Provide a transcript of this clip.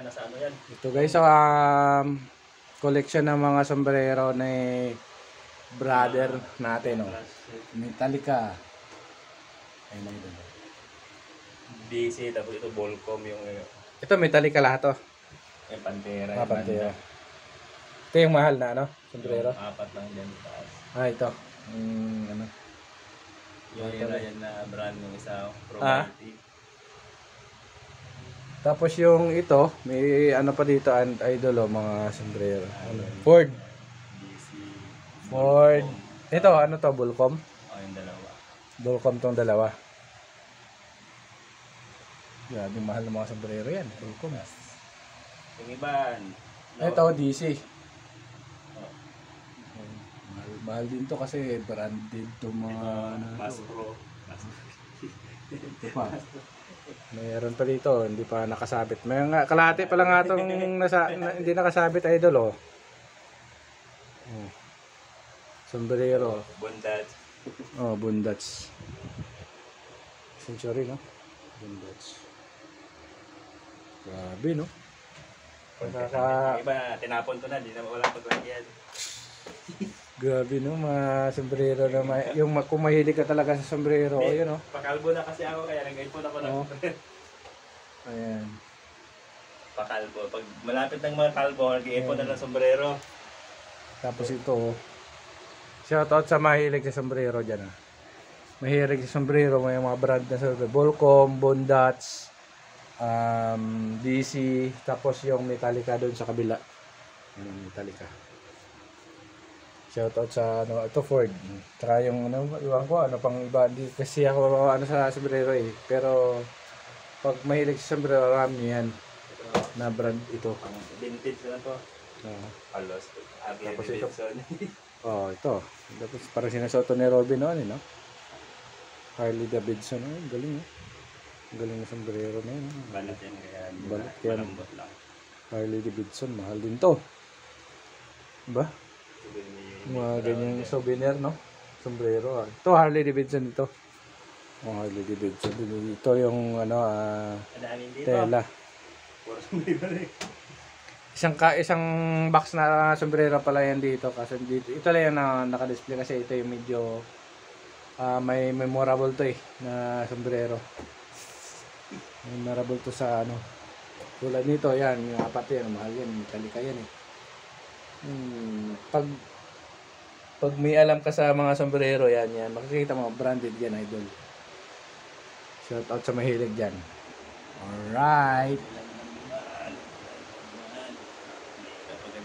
yan, nasa ano yan. Ito guys, collection ng mga sombrero ni brother natin, oh. Metallica. Ayun na ito. DC, tapos ito Volcom yung Ito Metallica lahat, oh. yung Pantera. Ah, Pantera. Ito yung mahal na, ano? Sombrero. Apat lang dyan taas. Ito. Ano? Yung yan na brand ng isa, Ah. Property. Tapos yung ito, may ano pa dito, idol, oh, mga sombrero. Ano? Ford. DC. Ford. Volcom. Ito, ano to? Volcom? Yung dalawa. Volcom tong dalawa. Grabe, mahal ng mga sombrero yan. Volcom. Yung iba, Ito, DC. Oh. Mahal din to kasi branded to mga Mas Pro. Ito pa. Mayroon pa dito, hindi pa nakasabit. May nga kalahati pa lang nga itong hindi nakasabit, idol, oh. Oh. Sombrero. Bondad. Oh, Bondage. Century, no? Bondage. Grabe, no? Yung iba, tinapon ko na, di na wala paglagyan. Grabe, no? Mga sombrero na kung mahilig ka talaga sa sombrero, yun, oh. Pakalbo na kasi ako, kaya nag-ipon ako ng Ayan. pakalbo. Pag malapit ng mga kalbo, nag-iipon na ng sombrero. Tapos ito, oh. Shoutout sa mahilig sa sombrero dyan, ah. Mahilig sa sombrero, may mga brand na sombrero. Volcom, Bondage, DC, tapos yung Metallica doon sa kabila. Yung Metallica. Shoutout sa ano, ito Ford. Tsaka yung ano, iwan ko ano pang iba, di kasi ako ano sa sombrero eh. Pero pag mahilig sa sombrero, marami yan na brand ito. Vintage na to. Alos. Tapos ito. Oh, ito. Tapos parang sinusuot ni Robin noon, no? Harley Davidson, galing, galing na sombrero na yun. Balat yan, kaya Balat yan. malambot lang. Harley Davidson, mahal din to. Diba? Mga ganyang souvenir, no? Sombrero, ah. Ito, Harley Davidson ito. Oh, Harley Davidson. Ito yung, ano, tela. Puro sombrero rin. Isang box na sombrero pala yan dito. Kasi dito, ito lang yung naka-display kasi ito yung medyo may memorable to eh, na sombrero. Memorable to sa ano. Tulad nito, yan, yung apat yan, mahal yan, Metallica yan eh. Pag may alam ka sa mga sombrero, yan, makikita mo, branded yan, idol. Shout out sa mahilig dyan. Alright.